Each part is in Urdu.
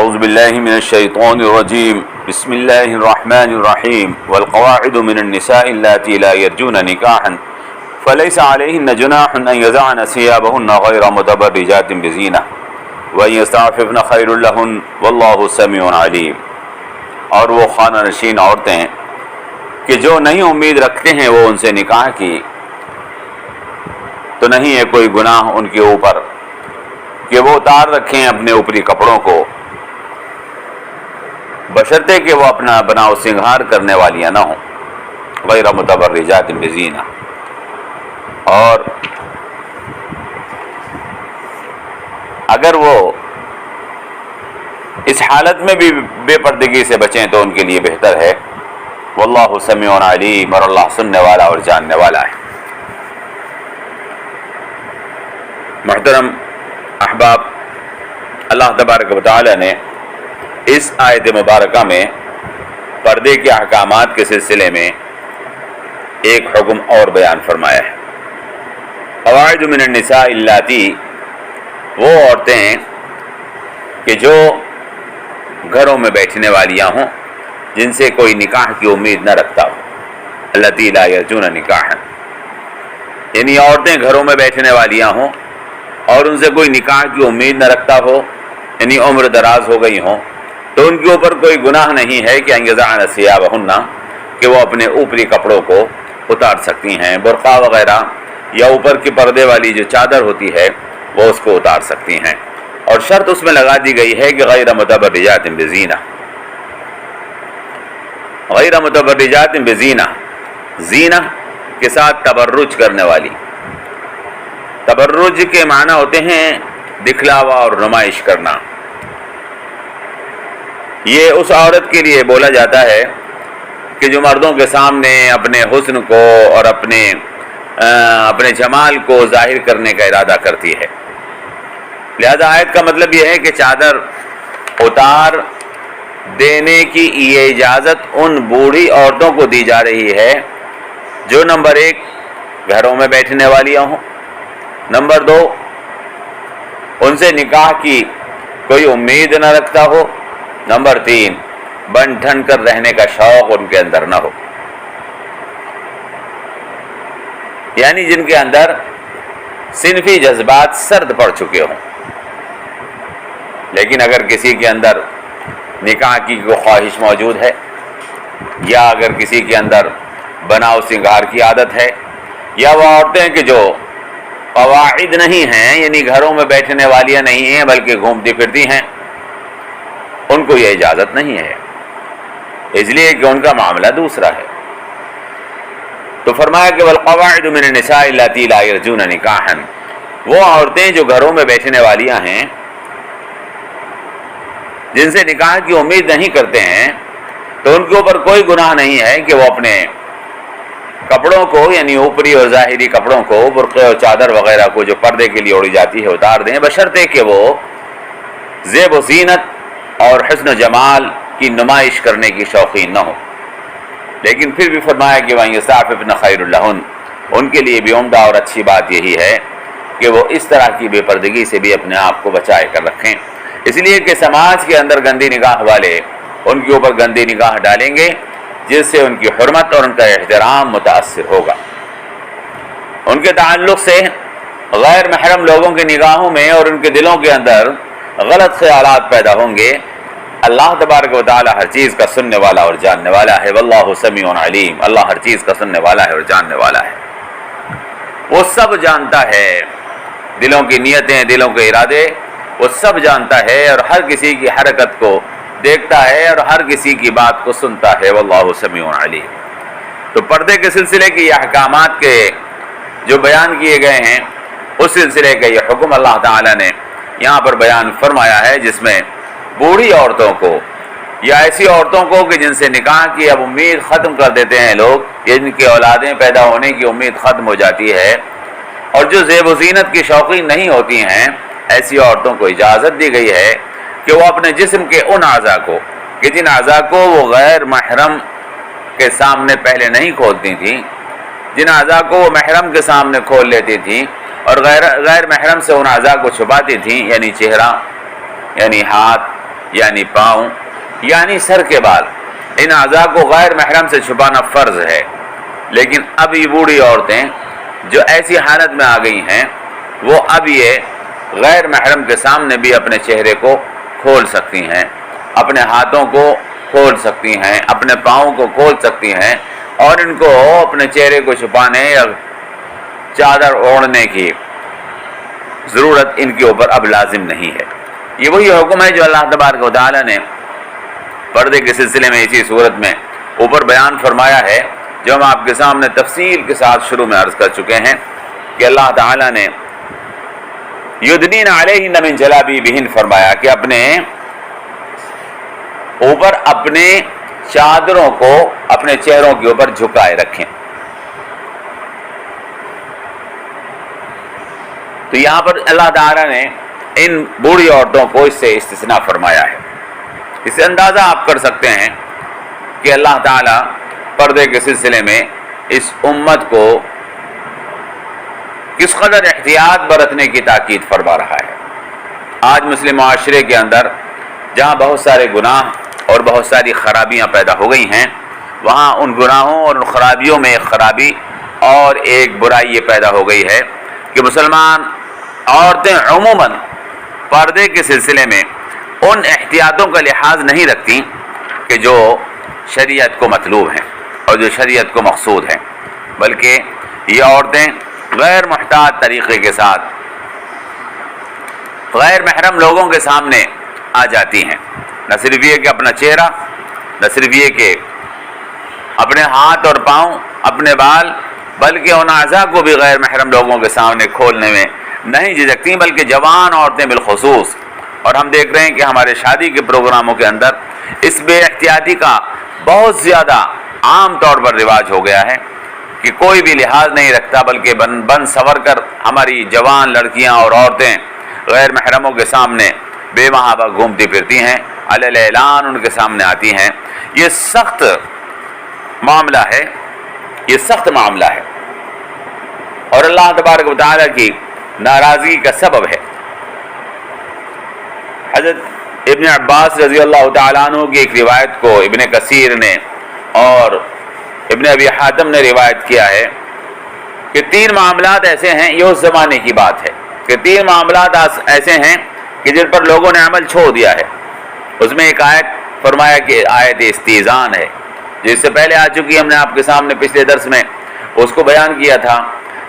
اعوذ باللہ من الشیطان الرجیم بسم اللہ الرحمن الرحیم والقواعد من النساء اللاتی لا یرجون نکاحا فلیس علیہن جناح ان یضعن ثیابہن غیر متبرجات بزینہ وان یستعففن خیر لہن واللہ سمیع علیم۔ اور وہ خانہ نشین عورتیں کہ جو نہیں امید رکھتے ہیں وہ ان سے نکاح کی، تو نہیں ہے کوئی گناہ ان کے اوپر کہ وہ اتار رکھیں اپنے اوپری کپڑوں کو، بشرطے کہ وہ اپنا بناؤ سنگھار کرنے والیاں نہ ہوں، غیر متبرجات بزینہ۔ اور اگر وہ اس حالت میں بھی بے پردگی سے بچیں تو ان کے لیے بہتر ہے۔ واللہ سمیع علیم، اور اللہ سننے والا اور جاننے والا ہے۔ محترم احباب، اللہ تبارک و تعالی نے اس آیت مبارکہ میں پردے کے احکامات کے سلسلے میں ایک حکم اور بیان فرمایا ہے۔ قواعد من النساء اللاتی، وہ عورتیں کہ جو گھروں میں بیٹھنے والیاں ہوں جن سے کوئی نکاح کی امید نہ رکھتا ہو، اللاتی لا یرجون نکاحا، یعنی عورتیں گھروں میں بیٹھنے والیاں ہوں اور ان سے کوئی نکاح کی امید نہ رکھتا ہو، یعنی عمر دراز ہو گئی ہوں، تو ان کے اوپر کوئی گناہ نہیں ہے کہ ان یضعن ثیابہن، کہ وہ اپنے اوپری کپڑوں کو اتار سکتی ہیں، برقع وغیرہ یا اوپر کی پردے والی جو چادر ہوتی ہے وہ اس کو اتار سکتی ہیں۔ اور شرط اس میں لگا دی گئی ہے کہ غیر متبرجات بزینہ، غیر متبرجات بزینہ، زینہ کے ساتھ تبرج کرنے والی۔ تبرج کے معنی ہوتے ہیں دکھلاوا اور نمائش کرنا۔ یہ اس عورت کے لیے بولا جاتا ہے کہ جو مردوں کے سامنے اپنے حسن کو اور اپنے جمال کو ظاہر کرنے کا ارادہ کرتی ہے۔ لہذا آیت کا مطلب یہ ہے کہ چادر اتار دینے کی یہ اجازت ان بوڑھی عورتوں کو دی جا رہی ہے جو نمبر 1 گھروں میں بیٹھنے والیاں ہوں، نمبر 2 ان سے نکاح کی کوئی امید نہ رکھتا ہو، نمبر 3 بن ٹھن کر رہنے کا شوق ان کے اندر نہ ہو، یعنی جن کے اندر صنفی جذبات سرد پڑ چکے ہوں۔ لیکن اگر کسی کے اندر نکاح کی کوئی خواہش موجود ہے، یا اگر کسی کے اندر بناؤ سنگھار کی عادت ہے، یا وہ عورتیں کہ جو قواعد نہیں ہیں، یعنی گھروں میں بیٹھنے والیاں نہیں ہیں بلکہ گھومتی پھرتی ہیں، ان کو یہ اجازت نہیں ہے، اس لیے کہ ان کا معاملہ دوسرا ہے۔ تو فرمایا کہ والقواعد من النساء اللاتی لا یرجون نکاحا، وہ عورتیں جو گھروں میں بیٹھنے والیاں ہیں جن سے نکاح کی امید نہیں کرتے ہیں، تو ان کے اوپر کوئی گناہ نہیں ہے کہ وہ اپنے کپڑوں کو، یعنی اوپری اور ظاہری کپڑوں کو، برقع اور چادر وغیرہ کو جو پردے کے لیے اوڑھی جاتی ہے اتار دیں، بشرطے کہ وہ زیب و زینت اور حسن و جمال کی نمائش کرنے کی شوقین نہ ہو۔ لیکن پھر بھی فرمایا کہ وَإِنْ يَسْتَعْفِفْنَ خَيْرٌ لَهُنَّ، ان کے لیے بھی عمدہ اور اچھی بات یہی ہے کہ وہ اس طرح کی بے پردگی سے بھی اپنے آپ کو بچائے کر رکھیں، اس لیے کہ سماج کے اندر گندی نگاہ والے ان کے اوپر گندی نگاہ ڈالیں گے، جس سے ان کی حرمت اور ان کا احترام متاثر ہوگا۔ ان کے تعلق سے غیر محرم لوگوں کی نگاہوں میں اور ان کے دلوں کے اندر غلط خیالات پیدا ہوں گے۔ اللہ تبارک و تعالی ہر چیز کا سننے والا اور جاننے والا ہے۔ واللہ سمیع علیم، اللہ ہر چیز کا سننے والا ہے اور جاننے والا ہے۔ وہ سب جانتا ہے، دلوں کی نیتیں، دلوں کے ارادے وہ سب جانتا ہے، اور ہر کسی کی حرکت کو دیکھتا ہے اور ہر کسی کی بات کو سنتا ہے۔ واللہ سمیع علیم۔ تو پردے کے سلسلے کے یہ احکامات کے جو بیان کیے گئے ہیں، اس سلسلے کا یہ حکم اللہ تعالی نے یہاں پر بیان فرمایا ہے، جس میں بوڑھی عورتوں کو یا ایسی عورتوں کو کہ جن سے نکاح کی اب امید ختم کر دیتے ہیں لوگ، جن کی اولادیں پیدا ہونے کی امید ختم ہو جاتی ہے، اور جو زیب و زینت کی شوقین نہیں ہوتی ہیں، ایسی عورتوں کو اجازت دی گئی ہے کہ وہ اپنے جسم کے ان اعضاء کو، کہ جن اعضاء کو وہ غیر محرم کے سامنے پہلے نہیں کھولتی تھیں، جن اعضاء کو وہ محرم کے سامنے کھول لیتی تھیں اور غیر محرم سے ان اعضاء کو چھپاتی تھیں، یعنی چہرہ، یعنی ہاتھ، یعنی پاؤں یعنی سر کے بال، ان اعضاء کو غیر محرم سے چھپانا فرض ہے۔ لیکن اب یہ بوڑھی عورتیں جو ایسی حالت میں آ گئی ہیں، وہ اب یہ غیر محرم کے سامنے بھی اپنے چہرے کو کھول سکتی ہیں، اپنے ہاتھوں کو کھول سکتی ہیں، اپنے پاؤں کو کھول سکتی ہیں، اور ان کو اپنے چہرے کو چھپانے یا چادر اوڑھنے کی ضرورت ان کے اوپر اب لازم نہیں ہے۔ یہ وہی حکم ہے جو اللہ تبارک و تعالیٰ نے پردے کے سلسلے میں اسی صورت میں اوپر بیان فرمایا ہے، جو ہم آپ کے سامنے تفصیل کے ساتھ شروع میں عرض کر چکے ہیں کہ اللہ تعالیٰ نے یدنین علیہن من جلابیبہن فرمایا کہ اپنے اوپر اپنے چادروں کو اپنے چہروں کے اوپر جھکائے رکھیں۔ تو یہاں پر اللہ تعالیٰ نے ان بوڑھی عورتوں کو اس سے استثناء فرمایا ہے۔ اس سے اندازہ آپ کر سکتے ہیں کہ اللہ تعالیٰ پردے کے سلسلے میں اس امت کو کس قدر احتیاط برتنے کی تاکید فرما رہا ہے۔ آج مسلم معاشرے کے اندر جہاں بہت سارے گناہ اور بہت ساری خرابیاں پیدا ہو گئی ہیں، وہاں ان گناہوں اور ان خرابیوں میں ایک خرابی اور ایک برائی یہ پیدا ہو گئی ہے کہ مسلمان عورتیں عموماً پردے کے سلسلے میں ان احتیاطوں کا لحاظ نہیں رکھتی کہ جو شریعت کو مطلوب ہیں اور جو شریعت کو مقصود ہیں، بلکہ یہ عورتیں غیر محتاط طریقے کے ساتھ غیر محرم لوگوں کے سامنے آ جاتی ہیں۔ نہ صرف یہ کہ اپنا چہرہ، نہ صرف یہ کہ اپنے ہاتھ اور پاؤں، اپنے بال، بلکہ ان اعضاء کو بھی غیر محرم لوگوں کے سامنے کھولنے میں نہیں جھجکتی، بلکہ جوان عورتیں بالخصوص۔ اور ہم دیکھ رہے ہیں کہ ہمارے شادی کے پروگراموں کے اندر اس بے احتیاطی کا بہت زیادہ عام طور پر رواج ہو گیا ہے کہ کوئی بھی لحاظ نہیں رکھتا، بلکہ بن سور کر ہماری جوان لڑکیاں اور عورتیں غیر محرموں کے سامنے بے محابہ گھومتی پھرتی ہیں، علی اعلان ان کے سامنے آتی ہیں۔ یہ سخت معاملہ ہے، یہ سخت معاملہ ہے، اور اللہ تبارک و تعالیٰ کی ناراضگی کا سبب ہے۔ حضرت ابن عباس رضی اللہ تعالیٰ عنہ کی ایک روایت کو ابن کثیر نے اور ابن ابی حاتم نے روایت کیا ہے کہ 3 معاملات ایسے ہیں، یہ اس زمانے کی بات ہے کہ 3 معاملات ایسے ہیں کہ جن پر لوگوں نے عمل چھوڑ دیا ہے۔ اس میں ایک آیت فرمایا کہ آیت استیزان ہے، جس سے پہلے آ چکی، ہم نے آپ کے سامنے پچھلے درس میں اس کو بیان کیا تھا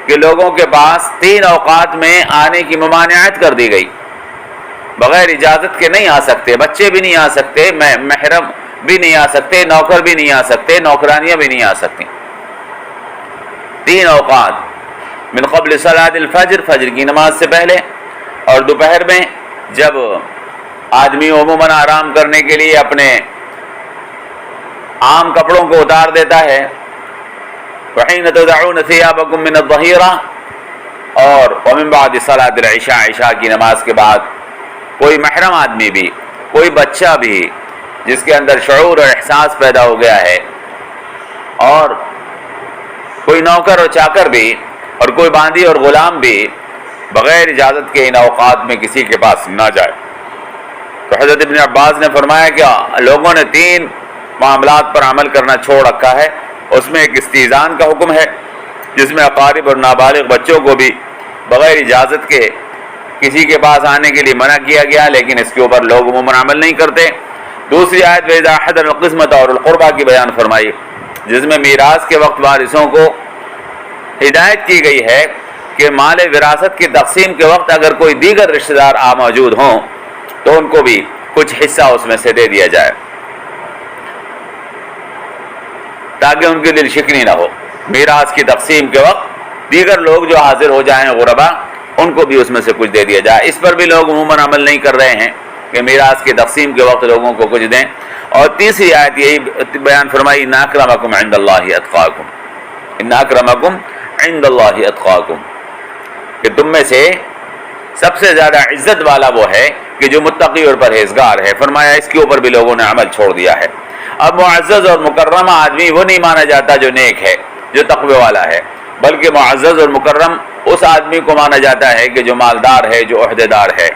کہ لوگوں کے پاس 3 اوقات میں آنے کی ممانعت کر دی گئی، بغیر اجازت کے نہیں آ سکتے، بچے بھی نہیں آ سکتے، محرم بھی نہیں آ سکتے، نوکر بھی نہیں آ سکتے، نوکرانیاں بھی نہیں آ سکتی۔ 3 اوقات: من قبل صلاۃ الفجر، فجر کی نماز سے پہلے، اور دوپہر میں جب آدمی عموماً آرام کرنے کے لیے اپنے عام کپڑوں کو اتار دیتا ہے، وحین تضعون ثیابکم من الظہیرہ، اور ومن بعد صلاۃ العشاء، عشاء کی نماز کے بعد کوئی محرم آدمی بھی، کوئی بچہ بھی جس کے اندر شعور اور احساس پیدا ہو گیا ہے، اور کوئی نوکر اور چاکر بھی، اور کوئی باندی اور غلام بھی بغیر اجازت کے ان اوقات میں کسی کے پاس نہ جائے۔ تو حضرت ابن عباس نے فرمایا کہ لوگوں نے 3 معاملات پر عمل کرنا چھوڑ رکھا ہے۔ اس میں ایک استیزان کا حکم ہے، جس میں اقارب اور نابالغ بچوں کو بھی بغیر اجازت کے کسی کے پاس آنے کے لیے منع کیا گیا، لیکن اس کے اوپر لوگ عموماً عمل نہیں کرتے۔ دوسری آیت وَإِذَا حَضَرَ الْقِسْمَةَ اور الْقُرْبَى کی بیان فرمائی، جس میں میراث کے وقت وارثوں کو ہدایت کی گئی ہے کہ مال وراثت کی تقسیم کے وقت اگر کوئی دیگر رشتہ دار موجود ہوں تو ان کو بھی کچھ حصہ اس میں سے دے دیا جائے، تاکہ ان کی دل شکنی نہ ہو۔ میراث کی تقسیم کے وقت دیگر لوگ جو حاضر ہو جائیں غربا، ان کو بھی اس میں سے کچھ دے دیا جائے۔ اس پر بھی لوگ عموماً عمل نہیں کر رہے ہیں کہ میراث کی تقسیم کے وقت لوگوں کو کچھ دیں۔ اور تیسری آیت یہی بیان فرمائی، ان اکرمکم عند اللہ اتقاکم، ان اکرمکم عند اللہ اتقاکم، کہ تم میں سے سب سے زیادہ عزت والا وہ ہے کہ جو متقی اور پرہیزگار ہے۔ فرمایا اس کے اوپر بھی لوگوں نے عمل چھوڑ دیا ہے۔ اب معزز اور مکرم آدمی وہ نہیں مانا جاتا جو نیک ہے، جو تقوی والا ہے، بلکہ معزز اور مکرم اس آدمی کو مانا جاتا ہے کہ جو مالدار ہے، جو عہدیدار ہے۔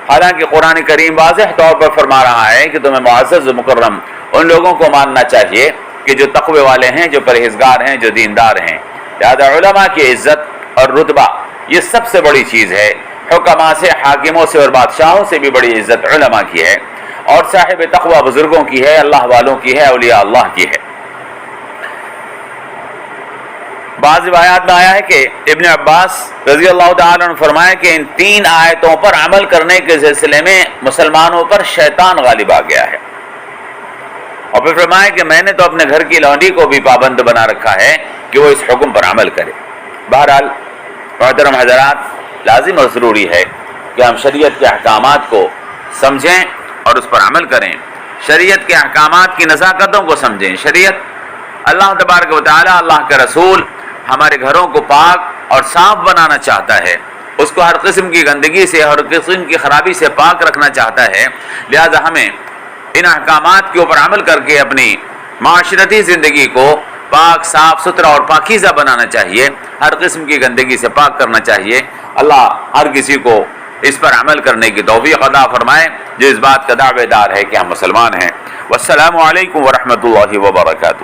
حالانکہ قرآن کریم واضح طور پر فرما رہا ہے کہ تمہیں معزز و مکرم ان لوگوں کو ماننا چاہیے کہ جو تقوی والے ہیں، جو پرہیزگار ہیں، جو دیندار ہیں۔ لہذا علماء کی عزت اور رتبہ یہ سب سے بڑی چیز ہے۔ حکماء سے، حاکموں سے اور بادشاہوں سے بھی بڑی عزت علماء کی ہے، اور صاحب تقوی بزرگوں کی ہے، اللہ والوں کی ہے، اولیاء اللہ کی ہے۔ بعض روایات میں آیا ہے کہ ابن عباس رضی اللہ تعالیٰ عنہ فرمایا کہ ان 3 آیتوں پر عمل کرنے کے سلسلے میں مسلمانوں پر شیطان غالب آ گیا ہے، اور پھر فرمایا کہ میں نے تو اپنے گھر کی لونڈی کو بھی پابند بنا رکھا ہے کہ وہ اس حکم پر عمل کرے۔ بہرحال محترم حضرات، لازم اور ضروری ہے کہ ہم شریعت کے احکامات کو سمجھیں اور اس پر عمل کریں، شریعت کے احکامات کی نزاکتوں کو سمجھیں۔ شریعت، اللہ تبارک و تعالی، اللہ کے رسول ہمارے گھروں کو پاک اور صاف بنانا چاہتا ہے، اس کو ہر قسم کی گندگی سے، ہر قسم کی خرابی سے پاک رکھنا چاہتا ہے۔ لہذا ہمیں ان احکامات کے اوپر عمل کر کے اپنی معاشرتی زندگی کو پاک، صاف ستھرا اور پاکیزہ بنانا چاہیے، ہر قسم کی گندگی سے پاک کرنا چاہیے۔ اللہ ہر کسی کو اس پر عمل کرنے کی توفیق عطا فرمائے جو اس بات کا دعوے دار ہے کہ ہم مسلمان ہیں۔ والسلام علیکم ورحمۃ اللہ وبرکاتہ۔